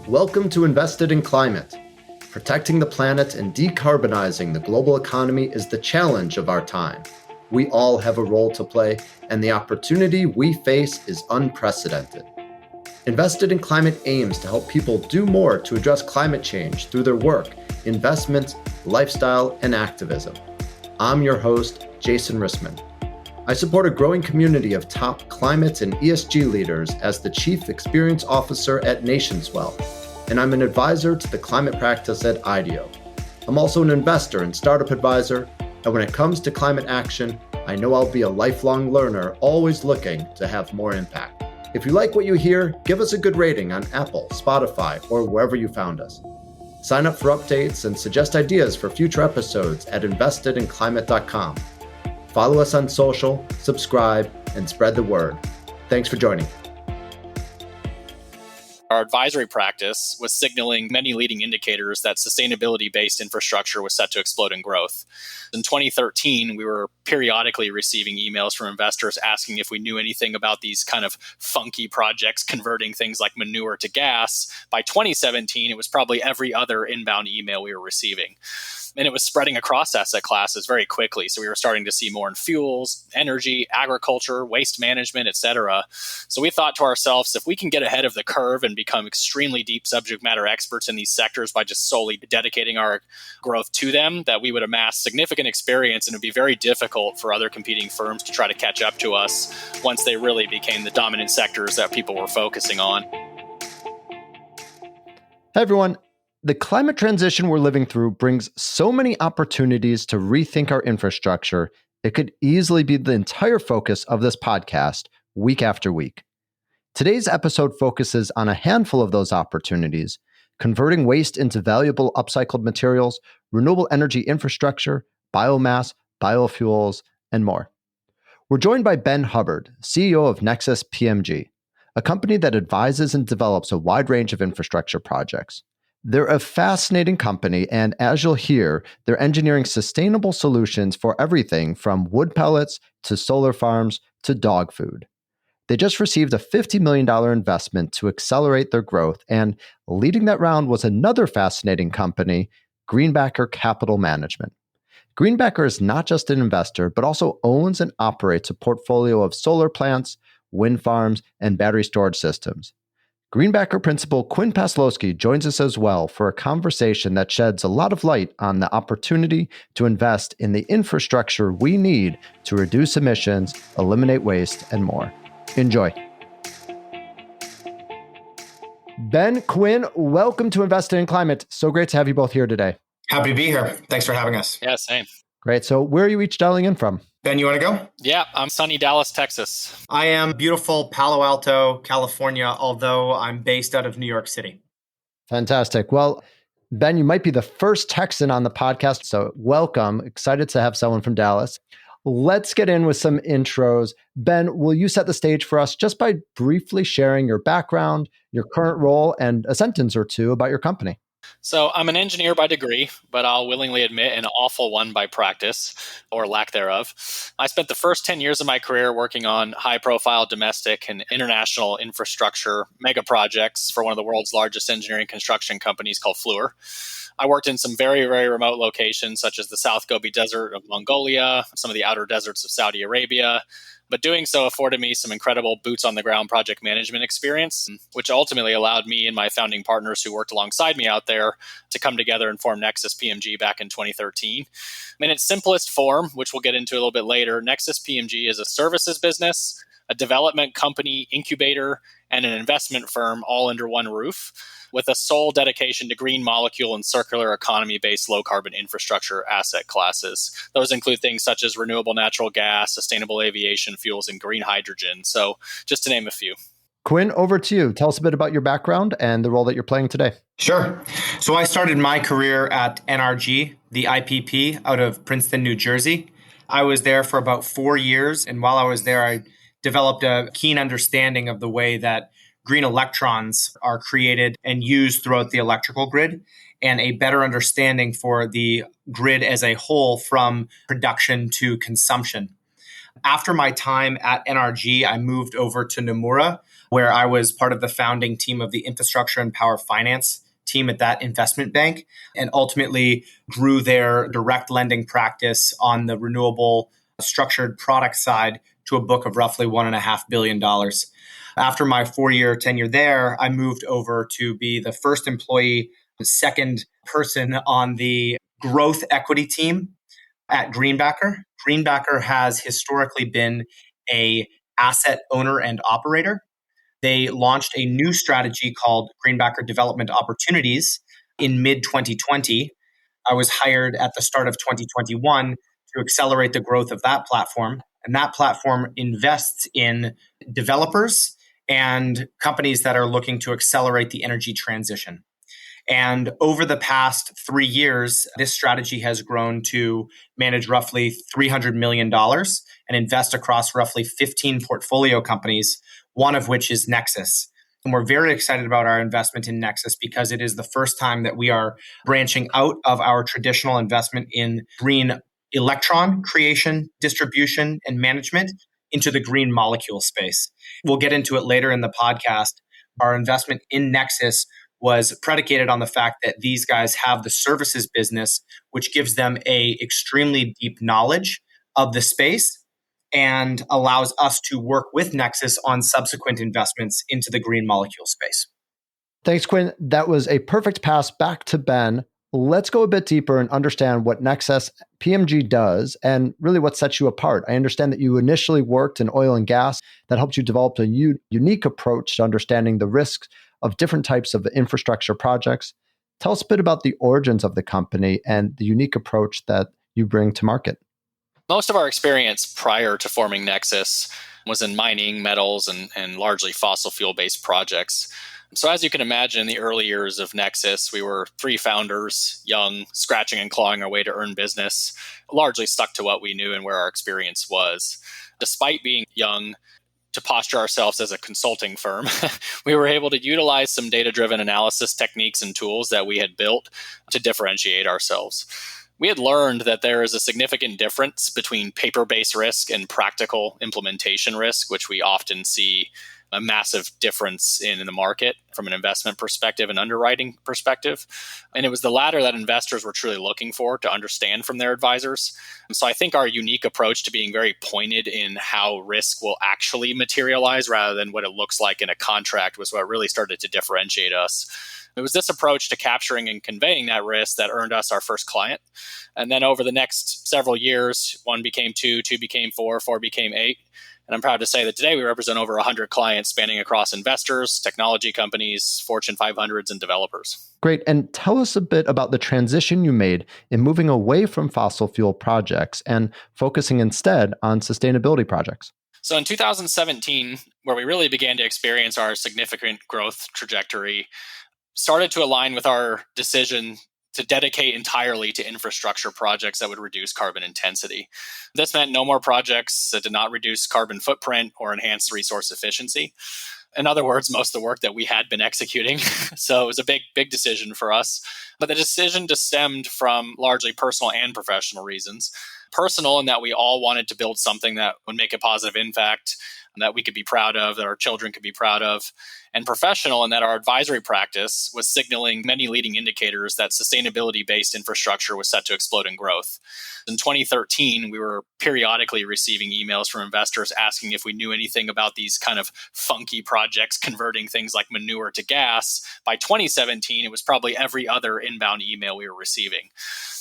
Welcome to Invested in Climate. Protecting the planet and decarbonizing the global economy is the challenge of our time. We all have a role to play, and the opportunity we face is unprecedented. Invested in Climate aims to help people do more to address climate change through their work, investments, lifestyle, and activism. I'm your host, Jason Rissman. I support a growing community of top climate and ESG leaders as the Chief Experience Officer at Nationswell, and I'm an advisor to the climate practice at IDEO. I'm also an investor and startup advisor, and when it comes to climate action, I know I'll be a lifelong learner, always looking to have more impact. If you like what you hear, give us a good rating on Apple, Spotify, or wherever you found us. Sign up for updates and suggest ideas for future episodes at investedinclimate.com. Follow us on social, subscribe, and spread the word. Thanks for joining. Our advisory practice was signaling many leading indicators that sustainability-based infrastructure was set to explode in growth. In 2013, we were periodically receiving emails from investors asking if we knew anything about these kind of funky projects converting things like manure to gas. By 2017, it was probably every other inbound email we were receiving. And it was spreading across asset classes very quickly. So we were starting to see more in fuels, energy, agriculture, waste management, et cetera. So we thought to ourselves, if we can get ahead of the curve and become extremely deep subject matter experts in these sectors by just solely dedicating our growth to them, that we would amass significant experience and it would be very difficult for other competing firms to try to catch up to us once they really became the dominant sectors that people were focusing on. Hey everyone. The climate transition we're living through brings so many opportunities to rethink our infrastructure, it could easily be the entire focus of this podcast week after week. Today's episode focuses on a handful of those opportunities, converting waste into valuable upcycled materials, renewable energy infrastructure, biomass, biofuels, and more. We're joined by Ben Hubbard, CEO of Nexus PMG, a company that advises and develops a wide range of infrastructure projects. They're a fascinating company, and as you'll hear, they're engineering sustainable solutions for everything from wood pellets to solar farms to dog food. They just received a $50 million investment to accelerate their growth, and leading that round was another fascinating company, GreenBacker Capital Management. GreenBacker is not just an investor, but also owns and operates a portfolio of solar plants, wind farms, and battery storage systems. GreenBacker principal Quinn joins us as well for a conversation that sheds a lot of light on the opportunity to invest in the infrastructure we need to reduce emissions, eliminate waste, and more. Enjoy. Ben, Quinn, welcome to Invested in Climate. So great to have you both here today. Happy to be here. Thanks for having us. Yeah, same. Great. So where are you each dialing in from? Ben, you want to go? Yeah, I'm sunny Dallas, Texas. I am beautiful Palo Alto, California, although I'm based out of New York City. Fantastic. Well, Ben, you might be the first Texan on the podcast, so welcome. Excited to have someone from Dallas. Let's get in with some intros. Ben, will you set the stage for us just by briefly sharing your background, your current role, and a sentence or two about your company? So I'm an engineer by degree, but I'll willingly admit an awful one by practice or lack thereof. I spent the first 10 years of my career working on high-profile domestic and international infrastructure mega projects for one of the world's largest engineering construction companies called Fluor. I worked in some very, very remote locations, such as the South Gobi Desert of Mongolia, some of the outer deserts of Saudi Arabia. But doing so afforded me some incredible boots-on-the-ground project management experience, which ultimately allowed me and my founding partners who worked alongside me out there to come together and form Nexus PMG back in 2013. In its simplest form, which we'll get into a little bit later, Nexus PMG is a services business, a development company, incubator, and an investment firm all under one roof, with a sole dedication to green molecule and circular economy-based low-carbon infrastructure asset classes. Those include things such as renewable natural gas, sustainable aviation fuels, and green hydrogen. So just to name a few. Quinn, over to you. Tell us a bit about your background and the role that you're playing today. Sure. So I started my career at NRG, the IPP, out of Princeton, New Jersey. I was there for about 4 years. And while I was there, I developed a keen understanding of the way that green electrons are created and used throughout the electrical grid, and a better understanding for the grid as a whole from production to consumption. After my time at NRG, I moved over to Nomura, where I was part of the founding team of the infrastructure and power finance team at that investment bank, and ultimately grew their direct lending practice on the renewable structured product side to a book of roughly $1.5 billion. After my 4-year tenure there, I moved over to be the first employee, the second person on the growth equity team at GreenBacker. GreenBacker has historically been a asset owner and operator. They launched a new strategy called GreenBacker Development Opportunities in mid 2020. I was hired at the start of 2021 to accelerate the growth of that platform. And that platform invests in developers and companies that are looking to accelerate the energy transition. And over the past 3 years, this strategy has grown to manage roughly $300 million and invest across roughly 15 portfolio companies, one of which is Nexus. And we're very excited about our investment in Nexus because it is the first time that we are branching out of our traditional investment in green electron creation, distribution, and management into the green molecule space. We'll get into it later in the podcast. Our investment in Nexus was predicated on the fact that these guys have the services business, which gives them a extremely deep knowledge of the space and allows us to work with Nexus on subsequent investments into the green molecule space. Thanks, Quinn. That was a perfect pass back to Ben. Let's go a bit deeper and understand what Nexus PMG does and really what sets you apart. I understand that you initially worked in oil and gas. That helped you develop a unique approach to understanding the risks of different types of infrastructure projects. Tell us a bit about the origins of the company and the unique approach that you bring to market. Most of our experience prior to forming Nexus was in mining, metals, and largely fossil fuel-based projects. So as you can imagine, in the early years of Nexus, we were 3 founders, young, scratching and clawing our way to earn business, largely stuck to what we knew and where our experience was. Despite being young, to posture ourselves as a consulting firm, we were able to utilize some data-driven analysis techniques and tools that we had built to differentiate ourselves. We had learned that there is a significant difference between paper-based risk and practical implementation risk, which we often see a massive difference in the market from an investment perspective and underwriting perspective. And it was the latter that investors were truly looking for to understand from their advisors. And so I think our unique approach to being very pointed in how risk will actually materialize rather than what it looks like in a contract was what really started to differentiate us. It was this approach to capturing and conveying that risk that earned us our first client. And then over the next several years, 1 became 2, 2 became 4, 4 became 8. And I'm proud to say that today we represent over 100 clients spanning across investors, technology companies, Fortune 500s, and developers. Great. And tell us a bit about the transition you made in moving away from fossil fuel projects and focusing instead on sustainability projects. So in 2017, where we really began to experience our significant growth trajectory, started to align with our decision to dedicate entirely to infrastructure projects that would reduce carbon intensity. This meant no more projects that did not reduce carbon footprint or enhance resource efficiency. In other words, most of the work that we had been executing. So it was a big decision for us. But the decision just stemmed from largely personal and professional reasons. Personal in that we all wanted to build something that would make a positive impact, that we could be proud of, that our children could be proud of, and professional in that our advisory practice was signaling many leading indicators that sustainability-based infrastructure was set to explode in growth. In 2013, we were periodically receiving emails from investors asking if we knew anything about these kind of funky projects converting things like manure to gas. By 2017, it was probably every other inbound email we were receiving.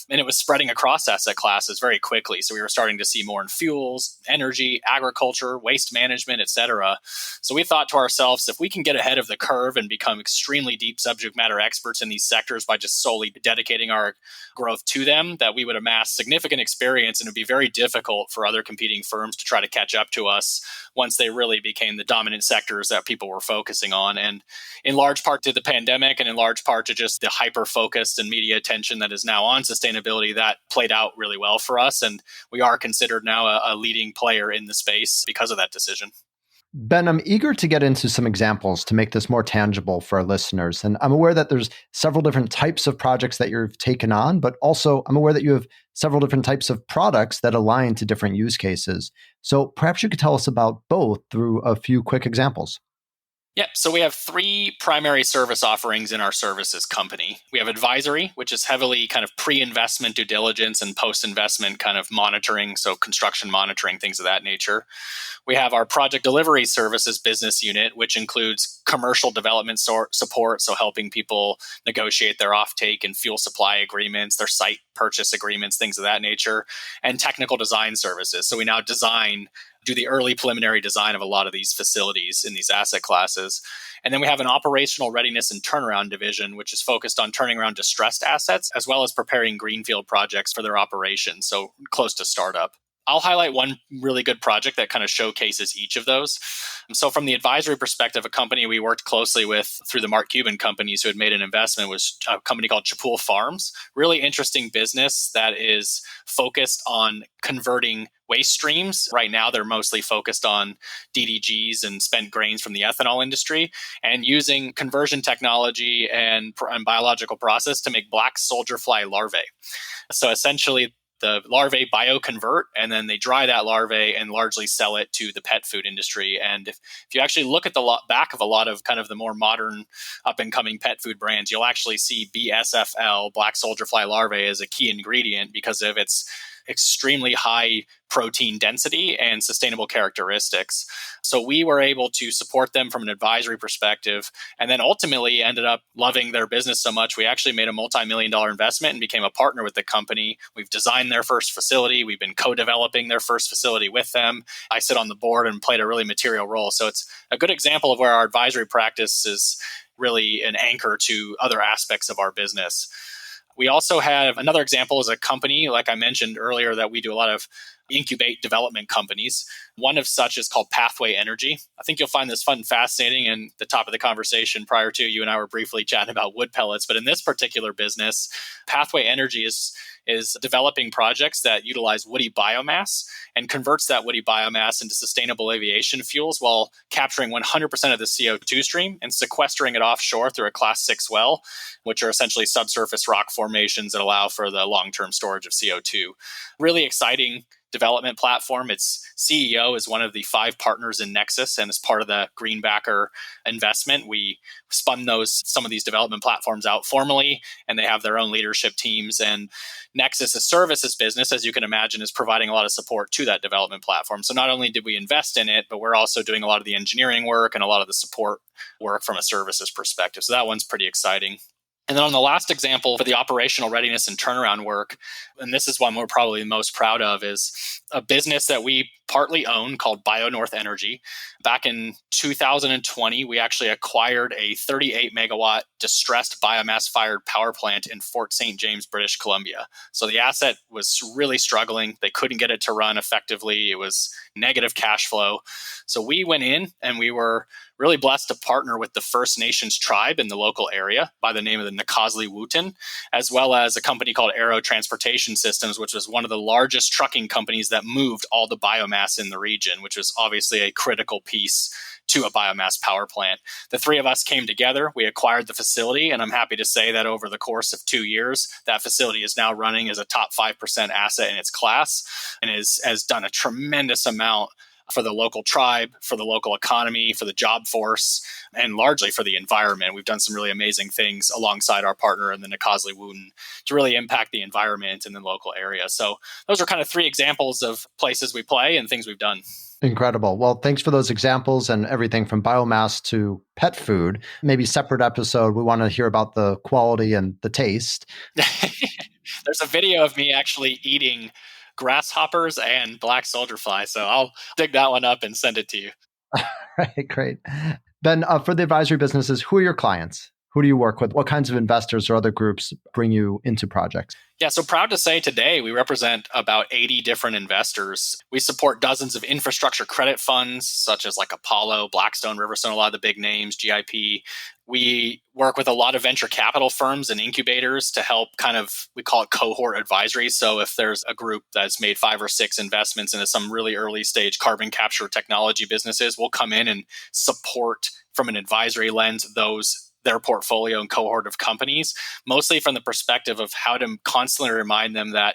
And it was spreading across asset classes very quickly. So we were starting to see more in fuels, energy, agriculture, waste management, et cetera. So we thought to ourselves, if we can get ahead of the curve and become extremely deep subject matter experts in these sectors by just solely dedicating our growth to them, that we would amass significant experience and it would be very difficult for other competing firms to try to catch up to us once they really became the dominant sectors that people were focusing on. And in large part to the pandemic and in large part to just the hyper-focused and media attention that is now on sustainability, that played out really well for us. And we are considered now a leading player in the space because of that decision. Ben, I'm eager to get into some examples to make this more tangible for our listeners. And I'm aware that there's several different types of projects that you've taken on, but also I'm aware that you have several different types of products that align to different use cases. So perhaps you could tell us about both through a few quick examples. Yeah, so we have three primary service offerings in our services company. We have advisory, which is heavily kind of pre-investment due diligence and post-investment kind of monitoring, so construction monitoring, things of that nature. We have our project delivery services business unit, which includes commercial development support, so helping people negotiate their offtake and fuel supply agreements, their site purchase agreements, things of that nature, and technical design services. So we now do the early preliminary design of a lot of these facilities in these asset classes. And then we have an operational readiness and turnaround division, which is focused on turning around distressed assets, as well as preparing greenfield projects for their operations, so close to startup. I'll highlight one really good project that kind of showcases each of those. So from the advisory perspective, a company we worked closely with through the Mark Cuban companies who had made an investment was a company called Chapul Farms. Really interesting business that is focused on converting waste streams. Right now, they're mostly focused on DDGs and spent grains from the ethanol industry, and using conversion technology and biological process to make black soldier fly larvae. So essentially, the larvae bioconvert, and then they dry that larvae and largely sell it to the pet food industry. And if you actually look at the back of a lot of kind of the more modern up and coming pet food brands, you'll actually see BSFL, black soldier fly larvae, as a key ingredient because of its extremely high protein density and sustainable characteristics. So we were able to support them from an advisory perspective, and then ultimately ended up loving their business so much, we actually made a multi-million-dollar investment and became a partner with the company. We've designed their first facility. We've been co-developing their first facility with them. I sit on the board and played a really material role. So it's a good example of where our advisory practice is really an anchor to other aspects of our business. We also have another example is a company, like I mentioned earlier, that we do a lot of incubate development companies. One of such is called Pathway Energy. I think you'll find this fun and fascinating. And the top of the conversation prior to, you and I were briefly chatting about wood pellets. But in this particular business, Pathway Energy is developing projects that utilize woody biomass and converts that woody biomass into sustainable aviation fuels while capturing 100% of the CO2 stream and sequestering it offshore through a Class 6 well, which are essentially subsurface rock formations that allow for the long-term storage of CO2. Really exciting development platform. Its CEO is one of the 5 partners in Nexus, and as part of the GreenBacker investment, we spun some of these development platforms out formally, and they have their own leadership teams. And Nexus, a services business, as you can imagine, is providing a lot of support to that development platform. So not only did we invest in it, but we're also doing a lot of the engineering work and a lot of the support work from a services perspective. So that one's pretty exciting. And then on the last example for the operational readiness and turnaround work, and this is one we're probably most proud of, is a business that we partly own called BioNorth Energy. Back in 2020, we actually acquired a 38 megawatt distressed biomass fired power plant in Fort St. James, British Columbia. So the asset was really struggling. They couldn't get it to run effectively. It was negative cash flow. So we went in and we were really blessed to partner with the First Nations tribe in the local area by the name of the Nexus, as well as a company called Aero Transportation Systems, which was one of the largest trucking companies that moved all the biomass in the region, which was obviously a critical piece to a biomass power plant. The 3 of us came together, we acquired the facility, and I'm happy to say that over the course of 2 years, that facility is now running as a top 5% asset in its class and has done a tremendous amount for the local tribe, for the local economy, for the job force, and largely for the environment. We've done some really amazing things alongside our partner in the Nexus to really impact the environment in the local area. So those are kind of 3 examples of places we play and things we've done. Incredible. Well, thanks for those examples and everything from biomass to pet food. Maybe separate episode. We want to hear about the quality and the taste. There's a video of me actually eating grasshoppers and black soldier fly. So I'll dig that one up and send it to you. Right, great. Ben, for the advisory businesses, who are your clients? Who do you work with? What kinds of investors or other groups bring you into projects? Yeah, so proud to say today we represent about 80 different investors. We support dozens of infrastructure credit funds, such as like Apollo, Blackstone, Riverstone, a lot of the big names, GIP. We work with a lot of venture capital firms and incubators to help we call it cohort advisory. So if there's a group that's made 5 or 6 investments into some really early stage carbon capture technology businesses, we'll come in and support from an advisory lens their portfolio and cohort of companies, mostly from the perspective of how to constantly remind them that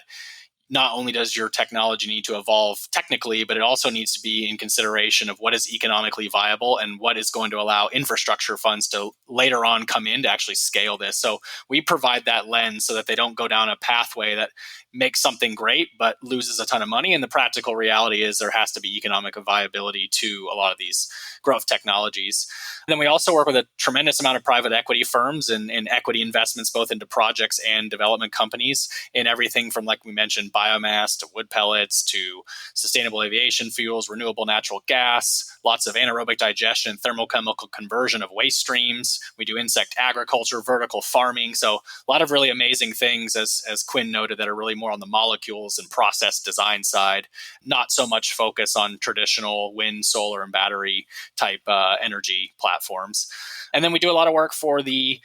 not only does your technology need to evolve technically, but it also needs to be in consideration of what is economically viable and what is going to allow infrastructure funds to later on come in to actually scale this. So we provide that lens so that they don't go down a pathway that makes something great but loses a ton of money. And the practical reality is there has to be economic viability to a lot of these growth technologies. And then we also work with a tremendous amount of private equity firms and equity investments both into projects and development companies in everything from, like we mentioned, biomass to wood pellets to sustainable aviation fuels, renewable natural gas, lots of anaerobic digestion, thermochemical conversion of waste streams. We do insect agriculture, vertical farming. So a lot of really amazing things, as Quinn noted, that are really more on the molecules and process design side, not so much focus on traditional wind, solar, and battery type energy platforms. And then we do a lot of work for the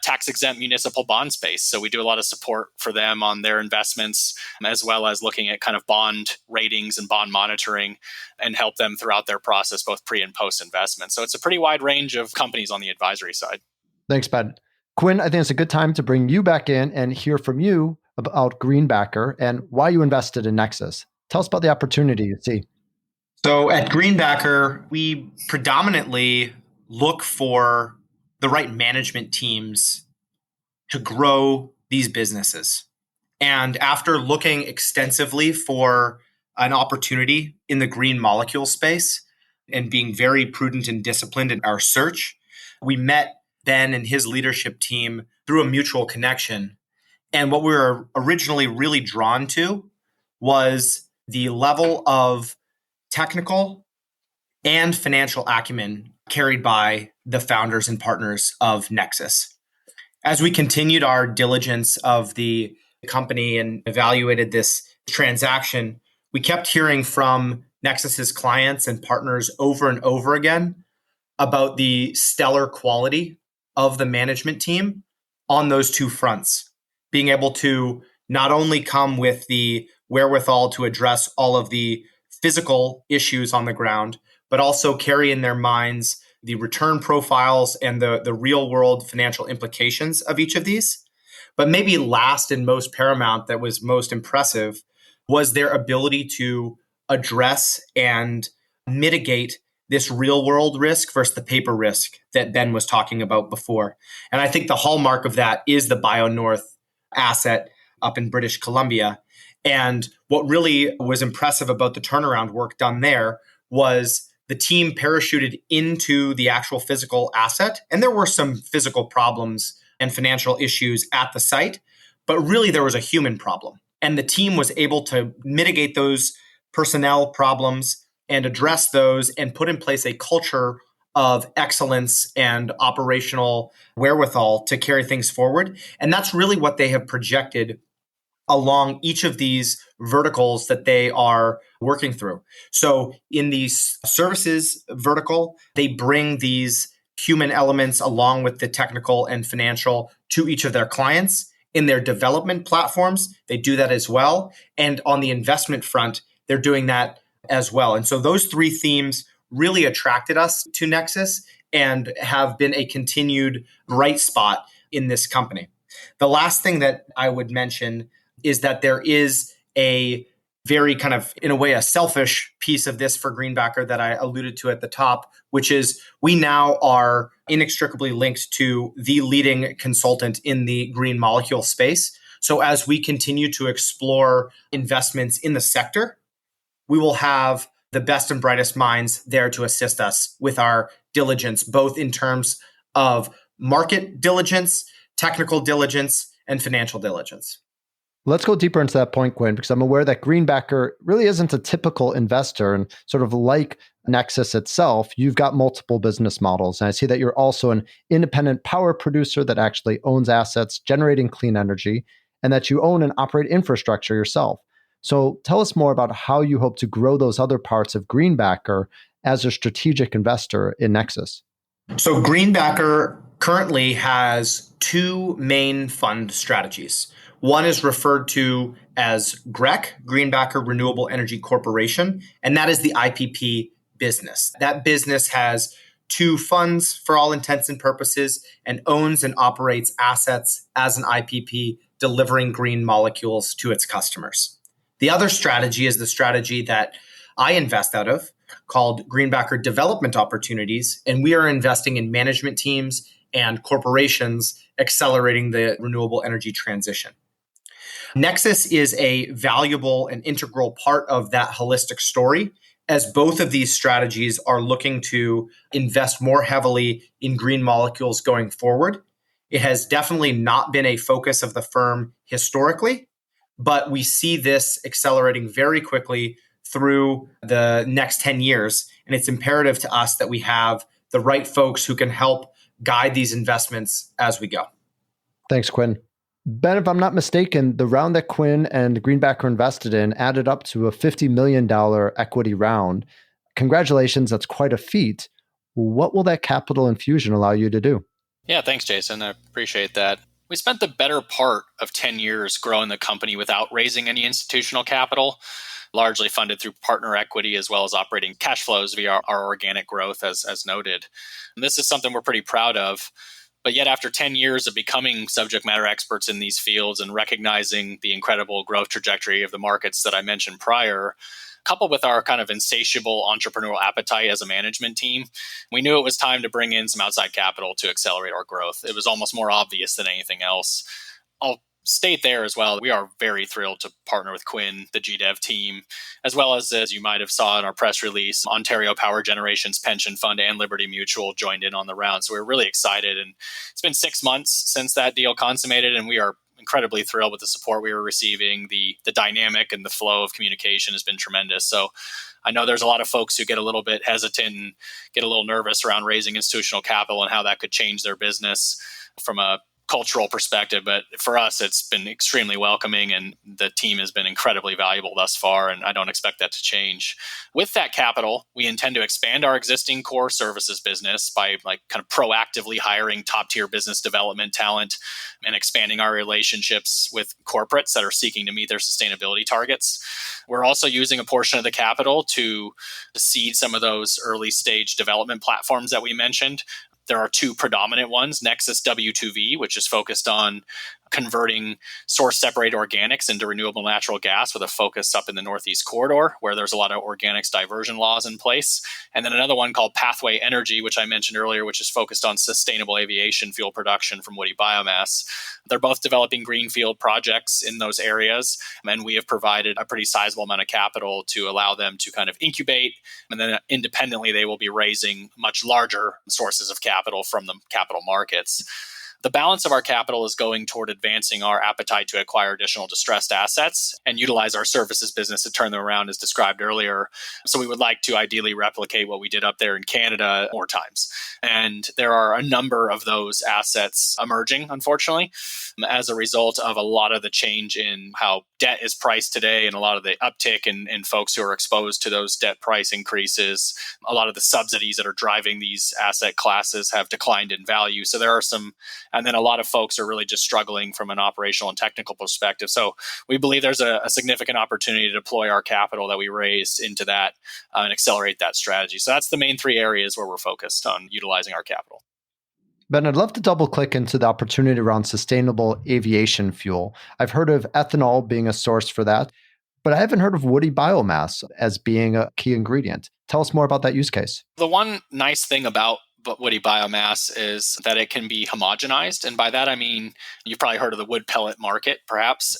tax-exempt municipal bond space. So we do a lot of support for them on their investments, as well as looking at kind of bond ratings and bond monitoring and help them throughout their process, both pre and post investment. So it's a pretty wide range of companies on the advisory side. Thanks, Ben. Quinn, I think it's a good time to bring you back in and hear from you about GreenBacker and why you invested in Nexus. Tell us about the opportunity you see. So at GreenBacker, we predominantly look for the right management teams to grow these businesses. And after looking extensively for an opportunity in the green molecule space and being very prudent and disciplined in our search, we met Ben and his leadership team through a mutual connection. And what we were originally really drawn to was the level of technical and financial acumen carried by the founders and partners of Nexus. As we continued our diligence of the company and evaluated this transaction, we kept hearing from Nexus's clients and partners over and over again about the stellar quality of the management team on those two fronts, being able to not only come with the wherewithal to address all of the physical issues on the ground, but also carry in their minds the return profiles and the real world financial implications of each of these. But maybe last and most paramount, that was most impressive, was their ability to address and mitigate this real world risk versus the paper risk that Ben was talking about before. And I think the hallmark of that is the BioNorth asset up in British Columbia. And what really was impressive about the turnaround work done there was the team parachuted into the actual physical asset. And there were some physical problems and financial issues at the site, but really there was a human problem. And the team was able to mitigate those personnel problems and address those and put in place a culture of excellence and operational wherewithal to carry things forward. And that's really what they have projected along each of these verticals that they are working through. So in the services vertical, they bring these human elements along with the technical and financial to each of their clients. In their development platforms, they do that as well. And on the investment front, they're doing that as well. And so those three themes really attracted us to Nexus and have been a continued bright spot in this company. The last thing that I would mention is that there is a very kind of, in a way, a selfish piece of this for GreenBacker that I alluded to at the top, which is we now are inextricably linked to the leading consultant in the green molecule space. So as we continue to explore investments in the sector, we will have the best and brightest minds there to assist us with our diligence, both in terms of market diligence, technical diligence, and financial diligence. Let's go deeper into that point, Quinn, because I'm aware that GreenBacker really isn't a typical investor. And sort of like Nexus itself, you've got multiple business models. And I see that you're also an independent power producer that actually owns assets generating clean energy, and that you own and operate infrastructure yourself. So tell us more about how you hope to grow those other parts of GreenBacker as a strategic investor in Nexus. So GreenBacker currently has two main fund strategies. One is referred to as GREC, GreenBacker Renewable Energy Corporation, and that is the IPP business. That business has two funds for all intents and purposes and owns and operates assets as an IPP delivering green molecules to its customers. The other strategy is the strategy that I invest out of called GreenBacker Development Opportunities. And we are investing in management teams and corporations accelerating the renewable energy transition. Nexus is a valuable and integral part of that holistic story, as both of these strategies are looking to invest more heavily in green molecules going forward. It has definitely not been a focus of the firm historically, but we see this accelerating very quickly through the next 10 years. And it's imperative to us that we have the right folks who can help guide these investments as we go. Thanks, Quinn. Ben, if I'm not mistaken, the round that Quinn and GreenBacker invested in added up to a $50 million equity round. Congratulations, that's quite a feat. What will that capital infusion allow you to do? Yeah, thanks, Jason. I appreciate that. We spent the better part of 10 years growing the company without raising any institutional capital, largely funded through partner equity as well as operating cash flows via our organic growth, as noted. And this is something we're pretty proud of. But yet, after 10 years of becoming subject matter experts in these fields and recognizing the incredible growth trajectory of the markets that I mentioned prior, coupled with our kind of insatiable entrepreneurial appetite as a management team, we knew it was time to bring in some outside capital to accelerate our growth. It was almost more obvious than anything else. I'll state there as well, we are very thrilled to partner with Quinn, the GDev team, as well as you might have saw in our press release, Ontario Power Generation's pension fund and Liberty Mutual joined in on the round. So we're really excited. And it's been 6 months since that deal consummated, and we are incredibly thrilled with the support we were receiving. The dynamic and the flow of communication has been tremendous. So I know there's a lot of folks who get a little bit hesitant and get a little nervous around raising institutional capital and how that could change their business from a cultural perspective, but for us, it's been extremely welcoming, and the team has been incredibly valuable thus far, and I don't expect that to change. With that capital, we intend to expand our existing core services business by kind of proactively hiring top-tier business development talent and expanding our relationships with corporates that are seeking to meet their sustainability targets. We're also using a portion of the capital to seed some of those early-stage development platforms that we mentioned. There are two predominant ones, Nexus W2V, which is focused on converting source-separated organics into renewable natural gas with a focus up in the Northeast Corridor, where there's a lot of organics diversion laws in place. And then another one called Pathway Energy, which I mentioned earlier, which is focused on sustainable aviation fuel production from woody biomass. They're both developing greenfield projects in those areas, and we have provided a pretty sizable amount of capital to allow them to kind of incubate, and then independently they will be raising much larger sources of capital from the capital markets. The balance of our capital is going toward advancing our appetite to acquire additional distressed assets and utilize our services business to turn them around, as described earlier. So we would like to ideally replicate what we did up there in Canada more times. And there are a number of those assets emerging, unfortunately, as a result of a lot of the change in how debt is priced today and a lot of the uptick in folks who are exposed to those debt price increases. A lot of the subsidies that are driving these asset classes have declined in value. So there are some. And then a lot of folks are really just struggling from an operational and technical perspective. So we believe there's a significant opportunity to deploy our capital that we raised into that and accelerate that strategy. So that's the main three areas where we're focused on utilizing our capital. Ben, I'd love to double click into the opportunity around sustainable aviation fuel. I've heard of ethanol being a source for that, but I haven't heard of woody biomass as being a key ingredient. Tell us more about that use case. The one nice thing about woody biomass is that it can be homogenized. And by that, I mean, you've probably heard of the wood pellet market, perhaps.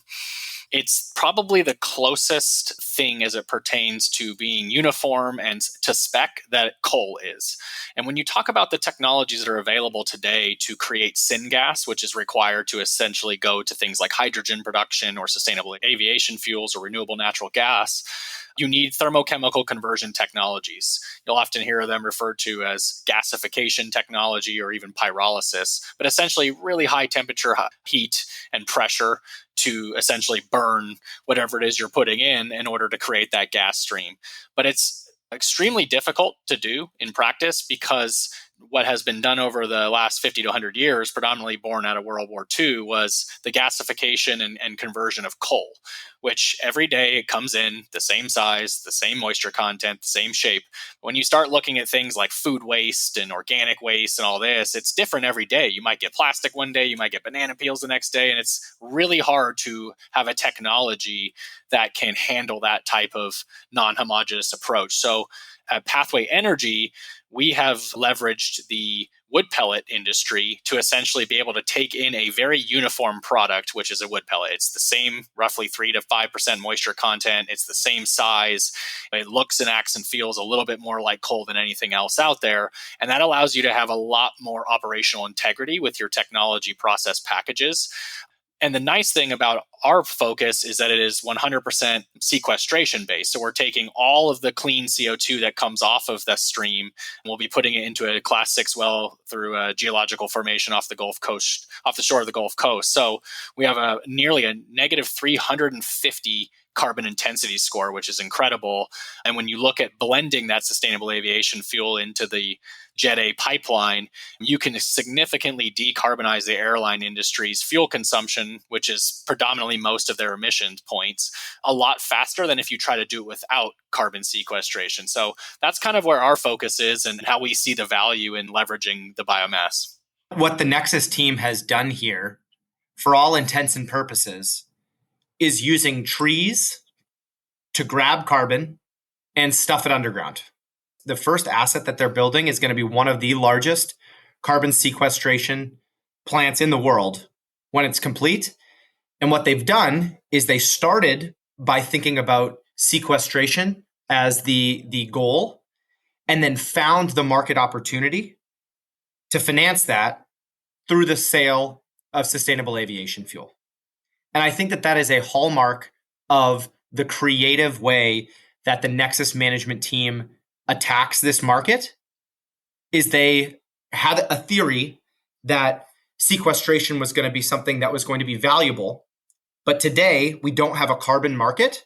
It's probably the closest thing as it pertains to being uniform and to spec that coal is. And when you talk about the technologies that are available today to create syngas, which is required to essentially go to things like hydrogen production or sustainable aviation fuels or renewable natural gas, you need thermochemical conversion technologies. You'll often hear them referred to as gasification technology or even pyrolysis, but essentially really high temperature heat and pressure to essentially burn whatever it is you're putting in order to create that gas stream. But it's extremely difficult to do in practice because what has been done over the last 50 to 100 years, predominantly born out of World War II, was the gasification and conversion of coal, which every day it comes in the same size, the same moisture content, the same shape. When you start looking at things like food waste and organic waste and all this, it's different every day. You might get plastic one day, you might get banana peels the next day, and it's really hard to have a technology that can handle that type of non-homogeneous approach. So at Pathway Energy, we have leveraged the wood pellet industry to essentially be able to take in a very uniform product, which is a wood pellet. It's the same roughly 3 to 5% moisture content. It's the same size. It looks and acts and feels a little bit more like coal than anything else out there. And that allows you to have a lot more operational integrity with your technology process packages. And the nice thing about our focus is that it is 100% sequestration based. So we're taking all of the clean CO2 that comes off of the stream, and we'll be putting it into a Class 6 well through a geological formation off the Gulf Coast, off the shore of the Gulf Coast. So we have nearly a negative 350 carbon intensity score, which is incredible. And when you look at blending that sustainable aviation fuel into the Jet A pipeline, you can significantly decarbonize the airline industry's fuel consumption, which is predominantly most of their emission points, a lot faster than if you try to do it without carbon sequestration. So that's kind of where our focus is and how we see the value in leveraging the biomass. What the Nexus team has done here, for all intents and purposes, is using trees to grab carbon and stuff it underground. The first asset that they're building is going to be one of the largest carbon sequestration plants in the world when it's complete. And what they've done is they started by thinking about sequestration as the goal, and then found the market opportunity to finance that through the sale of sustainable aviation fuel. And I think that that is a hallmark of the creative way that the Nexus management team attacks this market. Is they had a theory that sequestration was going to be something that was going to be valuable, but today we don't have a carbon market.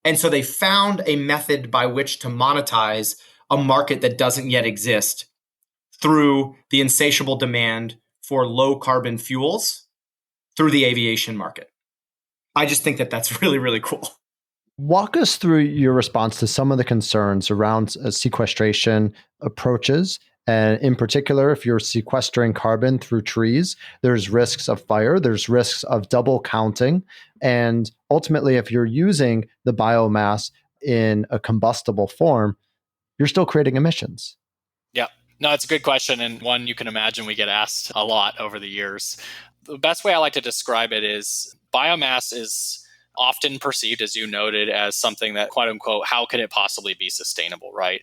And so they found a method by which to monetize a market that doesn't yet exist through the insatiable demand for low carbon fuels through the aviation market. I just think that that's really, really cool. Walk us through your response to some of the concerns around sequestration approaches. And in particular, if you're sequestering carbon through trees, there's risks of fire, there's risks of double counting. And ultimately, if you're using the biomass in a combustible form, you're still creating emissions. Yeah, no, it's a good question. And one you can imagine we get asked a lot over the years. The best way I like to describe it is biomass is often perceived, as you noted, as something that, quote unquote, how could it possibly be sustainable, right?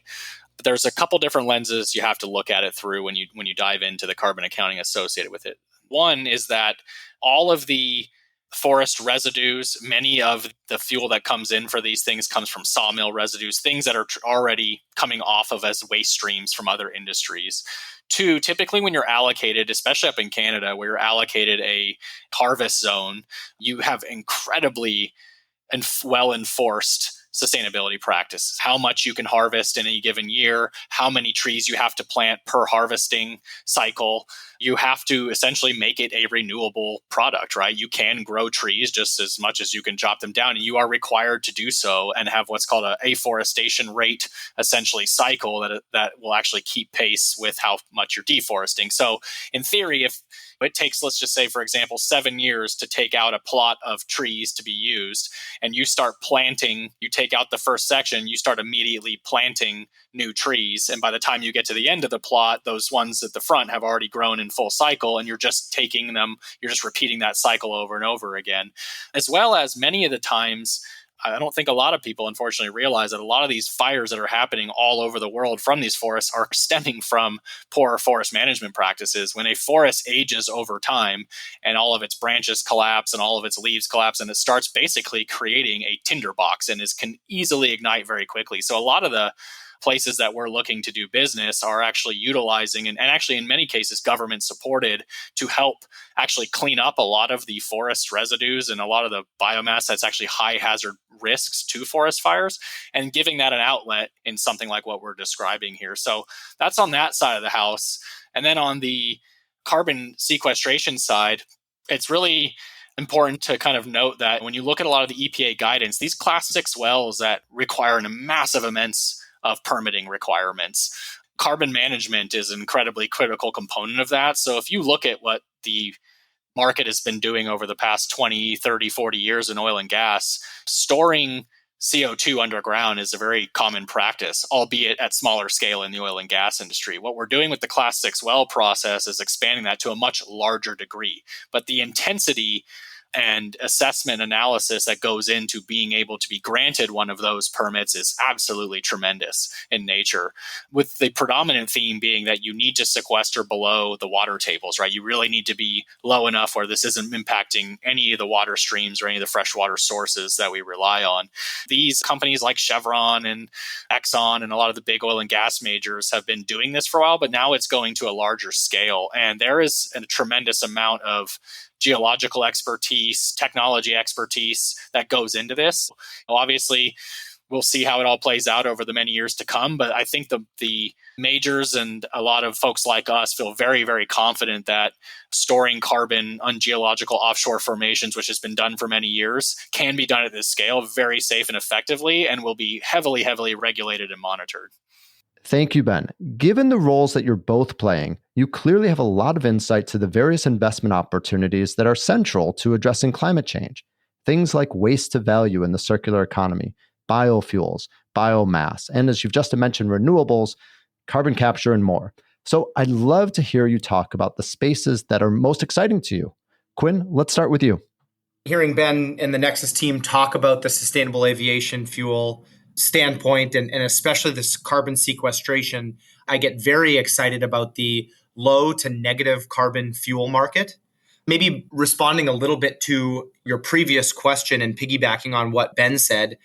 But there's a couple different lenses you have to look at it through when you dive into the carbon accounting associated with it. One is that all of the forest residues, many of the fuel that comes in for these things comes from sawmill residues, things that are already coming off of as waste streams from other industries. Two, typically when you're allocated, especially up in Canada, where you're allocated a harvest zone, you have incredibly and well enforced sustainability practices, how much you can harvest in a given year, how many trees you have to plant per harvesting cycle. You have to essentially make it a renewable product, right? You can grow trees just as much as you can chop them down, and you are required to do so and have what's called a afforestation rate, essentially cycle that will actually keep pace with how much you're deforesting. So in theory, if it takes, let's just say, for example, 7 years to take out a plot of trees to be used, and you start planting, you take out the first section, you start immediately planting new trees. And by the time you get to the end of the plot, those ones at the front have already grown in full cycle, and you're just taking them, you're just repeating that cycle over and over again. As well as many of the times, I don't think a lot of people unfortunately realize that a lot of these fires that are happening all over the world from these forests are stemming from poor forest management practices. When a forest ages over time and all of its branches collapse and all of its leaves collapse, and it starts basically creating a tinderbox and can easily ignite very quickly. So a lot of the places that we're looking to do business are actually utilizing and actually in many cases government supported to help actually clean up a lot of the forest residues and a lot of the biomass that's actually high hazard risks to forest fires, and giving that an outlet in something like what we're describing here. So that's on that side of the house. And then on the carbon sequestration side, it's really important to kind of note that when you look at a lot of the EPA guidance, these Class 6 wells that require a massive amounts of permitting requirements, carbon management is an incredibly critical component of that. So if you look at what the market has been doing over the past 20, 30, 40 years in oil and gas, storing CO2 underground is a very common practice, albeit at smaller scale in the oil and gas industry. What we're doing with the Class 6 well process is expanding that to a much larger degree. But the intensity and assessment analysis that goes into being able to be granted one of those permits is absolutely tremendous in nature, with the predominant theme being that you need to sequester below the water tables, right? You really need to be low enough where this isn't impacting any of the water streams or any of the freshwater sources that we rely on. These companies like Chevron and Exxon and a lot of the big oil and gas majors have been doing this for a while, but now it's going to a larger scale. And there is a tremendous amount of geological expertise, technology expertise that goes into this. Obviously, we'll see how it all plays out over the many years to come. But I think the majors and a lot of folks like us feel very, very confident that storing carbon on geological offshore formations, which has been done for many years, can be done at this scale very safe and effectively and will be heavily, heavily regulated and monitored. Thank you, Ben. Given the roles that you're both playing, you clearly have a lot of insight to the various investment opportunities that are central to addressing climate change. Things like waste to value in the circular economy, biofuels, biomass, and as you've just mentioned, renewables, carbon capture, and more. So I'd love to hear you talk about the spaces that are most exciting to you. Quinn, let's start with you. Hearing Ben and the Nexus team talk about the sustainable aviation fuel standpoint and especially this carbon sequestration, I get very excited about the low to negative carbon fuel market. Maybe responding a little bit to your previous question and piggybacking on what Ben said,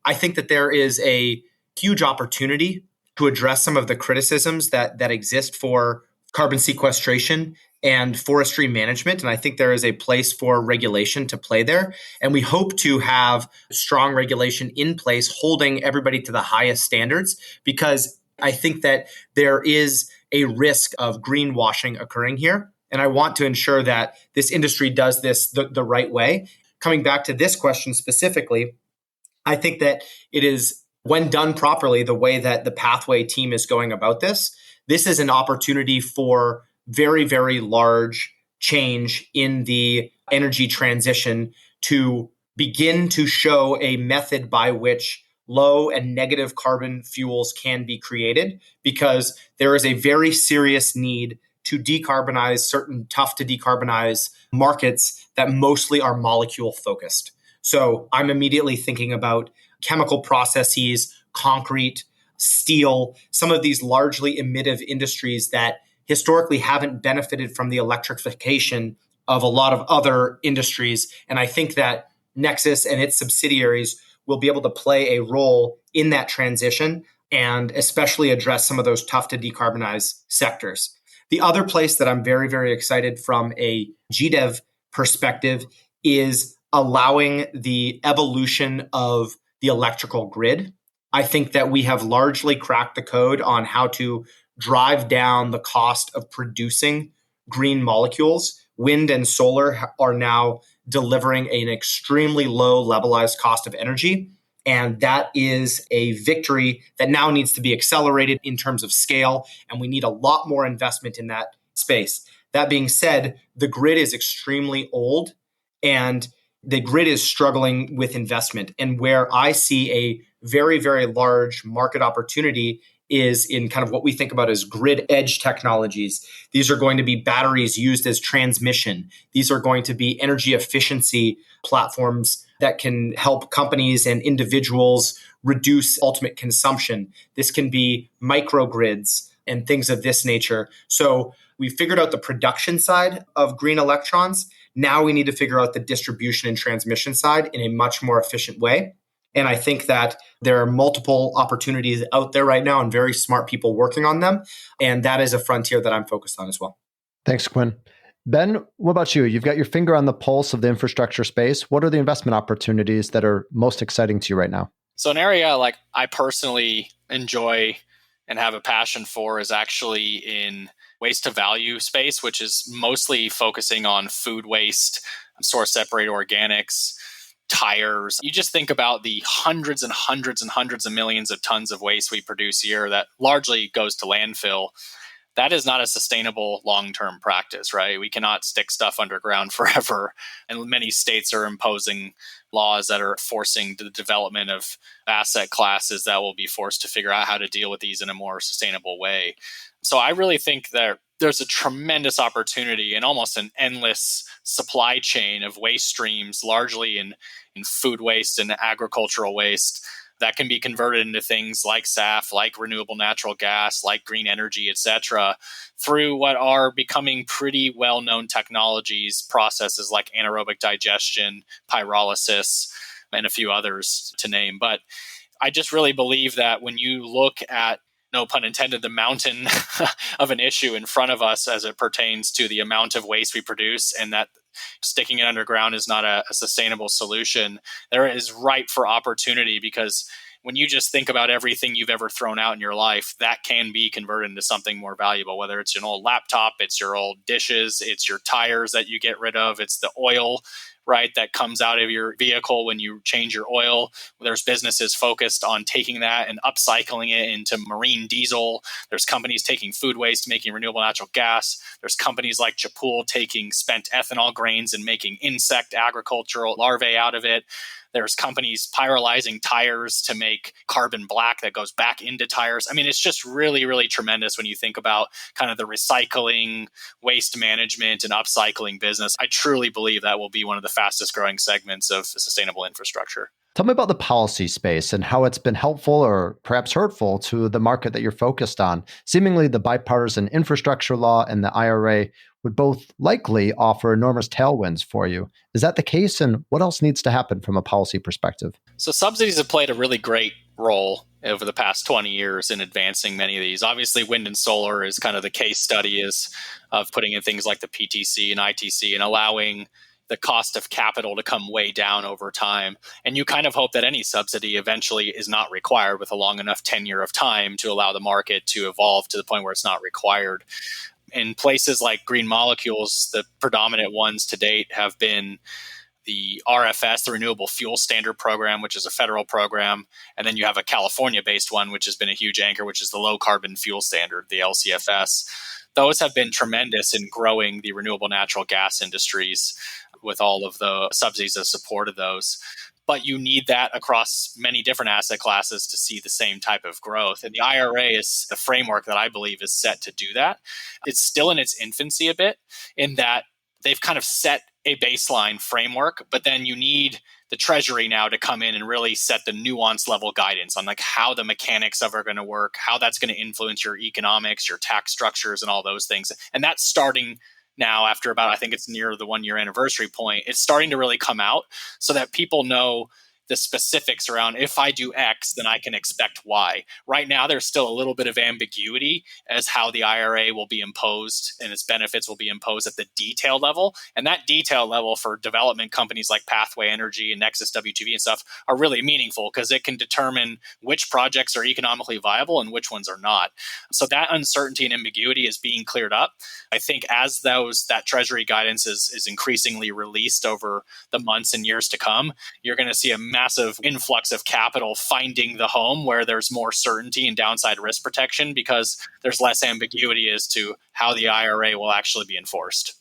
I think that there is a huge opportunity to address some of the criticisms that exist for carbon sequestration and forestry management. And I think there is a place for regulation to play there. And we hope to have strong regulation in place, holding everybody to the highest standards, because I think that there is a risk of greenwashing occurring here. And I want to ensure that this industry does this the right way. Coming back to this question specifically, I think that it is, when done properly, the way that the Pathway team is going about this, this is an opportunity for very, very large change in the energy transition to begin to show a method by which low and negative carbon fuels can be created, because there is a very serious need to decarbonize certain tough to decarbonize markets that mostly are molecule focused. So I'm immediately thinking about chemical processes, concrete, steel, some of these largely emittive industries that historically haven't benefited from the electrification of a lot of other industries. And I think that Nexus and its subsidiaries will be able to play a role in that transition and especially address some of those tough to decarbonize sectors. The other place that I'm very, very excited from a GDEV perspective is allowing the evolution of the electrical grid. I think that we have largely cracked the code on how to drive down the cost of producing green molecules. Wind and solar are now delivering an extremely low levelized cost of energy. And that is a victory that now needs to be accelerated in terms of scale. And we need a lot more investment in that space. That being said, the grid is extremely old and the grid is struggling with investment. And where I see a very, very large market opportunity is in kind of what we think about as grid edge technologies. These are going to be batteries used as transmission. These are going to be energy efficiency platforms that can help companies and individuals reduce ultimate consumption. This can be microgrids and things of this nature. So we figured out the production side of green electrons. Now we need to figure out the distribution and transmission side in a much more efficient way. And I think that there are multiple opportunities out there right now and very smart people working on them. And that is a frontier that I'm focused on as well. Thanks, Quinn. Ben, what about you? You've got your finger on the pulse of the infrastructure space. What are the investment opportunities that are most exciting to you right now? So an area like I personally enjoy and have a passion for is actually in waste to value space, which is mostly focusing on food waste, source separated organics, tires. You just think about the hundreds and hundreds and hundreds of millions of tons of waste we produce here that largely goes to landfill. That is not a sustainable long-term practice, right? We cannot stick stuff underground forever. And many states are imposing laws that are forcing the development of asset classes that will be forced to figure out how to deal with these in a more sustainable way. So I really think that there's a tremendous opportunity and almost an endless supply chain of waste streams, largely in food waste and agricultural waste, that can be converted into things like SAF, like renewable natural gas, like green energy, et cetera, through what are becoming pretty well-known technologies, processes like anaerobic digestion, pyrolysis, and a few others to name. But I just really believe that when you look at, no pun intended, the mountain of an issue in front of us as it pertains to the amount of waste we produce, and that sticking it underground is not a sustainable solution, there is ripe for opportunity, because when you just think about everything you've ever thrown out in your life, that can be converted into something more valuable, whether it's an old laptop, it's your old dishes, it's your tires that you get rid of, it's the oil, right, that comes out of your vehicle when you change your oil. There's businesses focused on taking that and upcycling it into marine diesel. There's companies taking food waste, making renewable natural gas. There's companies like Japool taking spent ethanol grains and making insect agricultural larvae out of it. There's companies pyrolyzing tires to make carbon black that goes back into tires. I mean, it's just really, really tremendous when you think about kind of the recycling, waste management, and upcycling business. I truly believe that will be one of the fastest growing segments of sustainable infrastructure. Tell me about the policy space and how it's been helpful or perhaps hurtful to the market that you're focused on. Seemingly, the Bipartisan Infrastructure Law and the IRA would both likely offer enormous tailwinds for you. Is that the case? And what else needs to happen from a policy perspective? So subsidies have played a really great role over the past 20 years in advancing many of these. Obviously, wind and solar is kind of the case study of putting in things like the PTC and ITC and allowing the cost of capital to come way down over time. And you kind of hope that any subsidy eventually is not required with a long enough tenure of time to allow the market to evolve to the point where it's not required. In places like green molecules, the predominant ones to date have been the RFS, the Renewable Fuel Standard Program, which is a federal program. And then you have a California-based one, which has been a huge anchor, which is the Low Carbon Fuel Standard, the LCFS. Those have been tremendous in growing the renewable natural gas industries with all of the subsidies that supported those. But you need that across many different asset classes to see the same type of growth. And the IRA is the framework that I believe is set to do that. It's still in its infancy a bit in that they've kind of set a baseline framework, but then you need the Treasury now to come in and really set the nuance level guidance on like how the mechanics of it are going to work, how that's going to influence your economics, your tax structures, and all those things. And that's starting now after about, I think it's near the 1 year anniversary point. It's starting to really come out so that people know the specifics around if I do X, then I can expect Y. Right now, there's still a little bit of ambiguity as how the IRA will be imposed and its benefits will be imposed at the detail level. And that detail level for development companies like Pathway Energy and Nexus WTV and stuff are really meaningful because it can determine which projects are economically viable and which ones are not. So that uncertainty and ambiguity is being cleared up. I think as that Treasury guidance is increasingly released over the months and years to come, you're going to see a massive influx of capital finding the home where there's more certainty and downside risk protection because there's less ambiguity as to how the IRA will actually be enforced.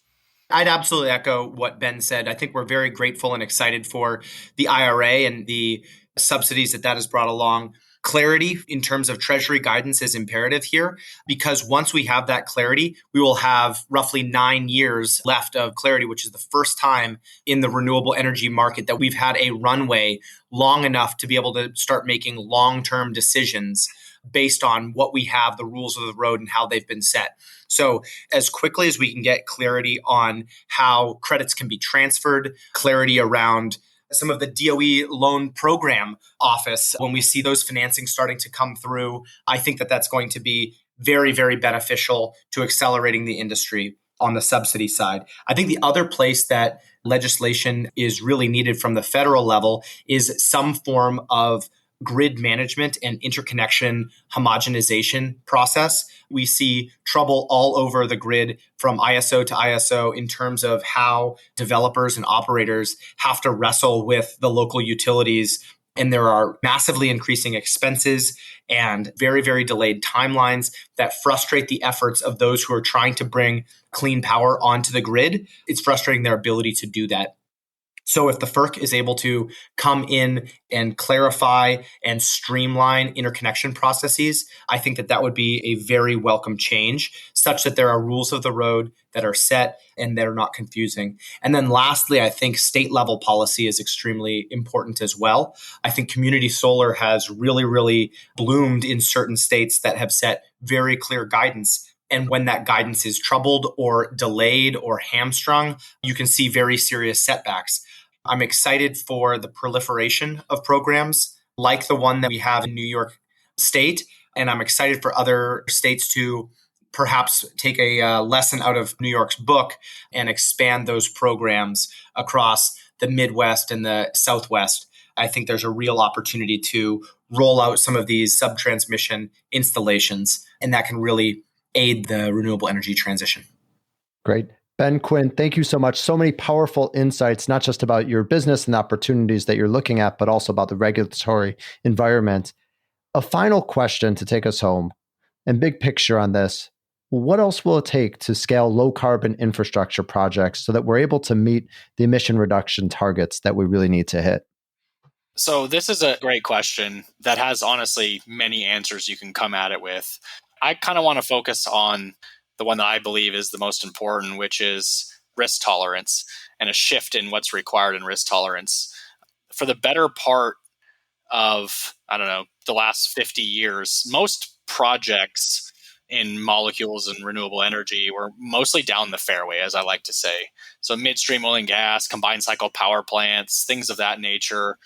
I'd absolutely echo what Ben said. I think we're very grateful and excited for the IRA and the subsidies that has brought along. Clarity in terms of Treasury guidance is imperative here because once we have that clarity, we will have roughly 9 years left of clarity, which is the first time in the renewable energy market that we've had a runway long enough to be able to start making long-term decisions based on what we have, the rules of the road and how they've been set. So as quickly as we can get clarity on how credits can be transferred, clarity around some of the DOE loan program office, when we see those financings starting to come through, I think that that's going to be very, very beneficial to accelerating the industry on the subsidy side. I think the other place that legislation is really needed from the federal level is some form of grid management and interconnection homogenization process. We see trouble all over the grid from ISO to ISO in terms of how developers and operators have to wrestle with the local utilities. And there are massively increasing expenses and very, very delayed timelines that frustrate the efforts of those who are trying to bring clean power onto the grid. It's frustrating their ability to do that. So if the FERC is able to come in and clarify and streamline interconnection processes, I think that that would be a very welcome change, such that there are rules of the road that are set and that are not confusing. And then lastly, I think state level policy is extremely important as well. I think community solar has really, really bloomed in certain states that have set very clear guidance. And when that guidance is troubled or delayed or hamstrung, you can see very serious setbacks. I'm excited for the proliferation of programs like the one that we have in New York State. And I'm excited for other states to perhaps take a lesson out of New York's book and expand those programs across the Midwest and the Southwest. I think there's a real opportunity to roll out some of these sub-transmission installations, and that can really aid the renewable energy transition. Great. Ben, Quinn, thank you so much. So many powerful insights, not just about your business and the opportunities that you're looking at, but also about the regulatory environment. A final question to take us home, and big picture on this. What else will it take to scale low carbon infrastructure projects so that we're able to meet the emission reduction targets that we really need to hit? So this is a great question that has honestly many answers you can come at it with. I kind of want to focus on the one that I believe is the most important, which is risk tolerance and a shift in what's required in risk tolerance. For the better part of, the last 50 years, most projects in molecules and renewable energy were mostly down the fairway, as I like to say. So midstream oil and gas, combined cycle power plants, things of that nature.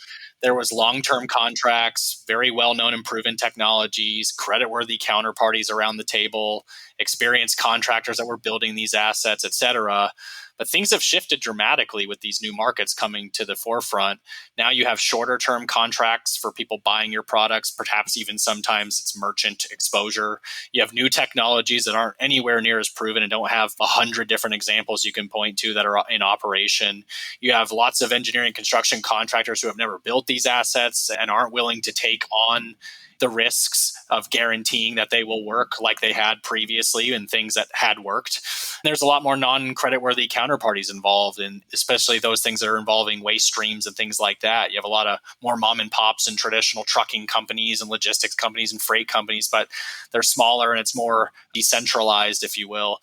There was long-term contracts, very well-known and proven technologies, creditworthy counterparties around the table, experienced contractors that were building these assets, et cetera. But things have shifted dramatically with these new markets coming to the forefront. Now you have shorter-term contracts for people buying your products, perhaps even sometimes it's merchant exposure. You have new technologies that aren't anywhere near as proven and don't have 100 different examples you can point to that are in operation. You have lots of engineering construction contractors who have never built these assets and aren't willing to take on the risks of guaranteeing that they will work like they had previously and things that had worked. There's a lot more non-creditworthy counterparties involved, and especially those things that are involving waste streams and things like that. You have a lot of more mom and pops and traditional trucking companies and logistics companies and freight companies, but they're smaller and it's more decentralized, if you will.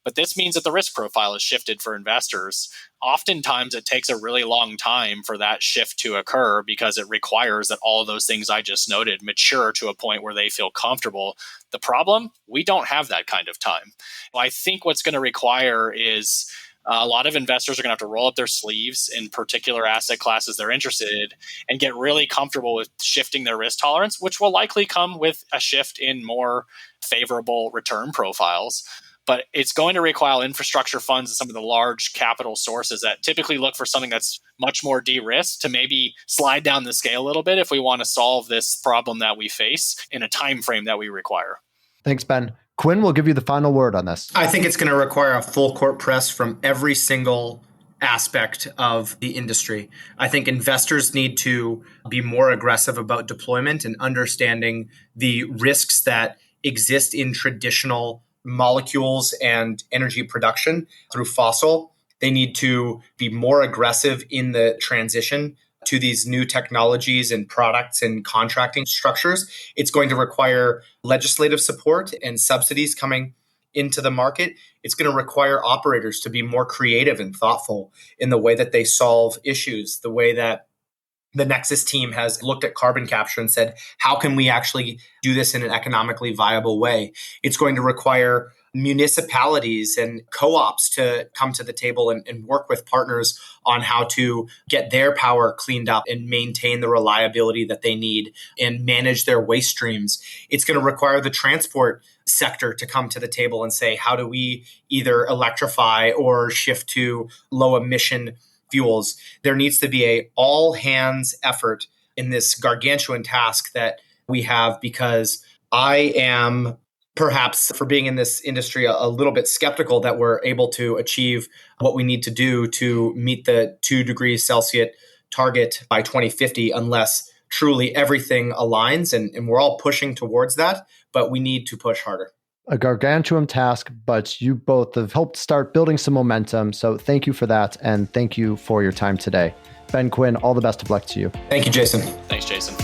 But this means that the risk profile has shifted for investors. Oftentimes, it takes a really long time for that shift to occur because it requires that all of those things I just noted mature to a point where they feel comfortable. The problem, we don't have that kind of time. I think what's going to require is a lot of investors are going to have to roll up their sleeves in particular asset classes they're interested in and get really comfortable with shifting their risk tolerance, which will likely come with a shift in more favorable return profiles. But it's going to require infrastructure funds and some of the large capital sources that typically look for something that's much more de-risked to maybe slide down the scale a little bit if we want to solve this problem that we face in a time frame that we require. Thanks, Ben. Quinn will give you the final word on this. I think it's going to require a full court press from every single aspect of the industry. I think investors need to be more aggressive about deployment and understanding the risks that exist in traditional molecules and energy production through fossil. They need to be more aggressive in the transition to these new technologies and products and contracting structures. It's going to require legislative support and subsidies coming into the market. It's going to require operators to be more creative and thoughtful in the way that they solve issues, the way that the Nexus team has looked at carbon capture and said, how can we actually do this in an economically viable way? It's going to require municipalities and co-ops to come to the table and work with partners on how to get their power cleaned up and maintain the reliability that they need and manage their waste streams. It's going to require the transport sector to come to the table and say, how do we either electrify or shift to low emission fuels? There needs to be a all hands effort in this gargantuan task that we have, because I am, perhaps for being in this industry, a little bit skeptical that we're able to achieve what we need to do to meet the 2 degrees Celsius target by 2050 unless truly everything aligns. And we're all pushing towards that, but we need to push harder. A gargantuan task, but you both have helped start building some momentum. So thank you for that. And thank you for your time today. Ben, Quinn, all the best of luck to you. Thank you, Jason. Thanks, Jason.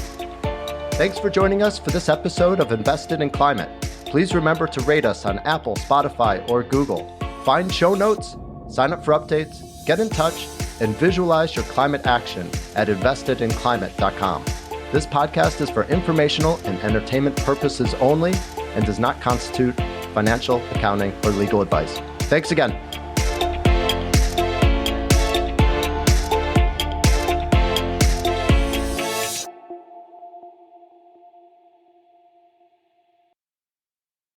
Thanks for joining us for this episode of Invested in Climate. Please remember to rate us on Apple, Spotify, or Google. Find show notes, sign up for updates, get in touch, and visualize your climate action at investedinclimate.com. This podcast is for informational and entertainment purposes only and does not constitute financial, accounting, or legal advice. Thanks again.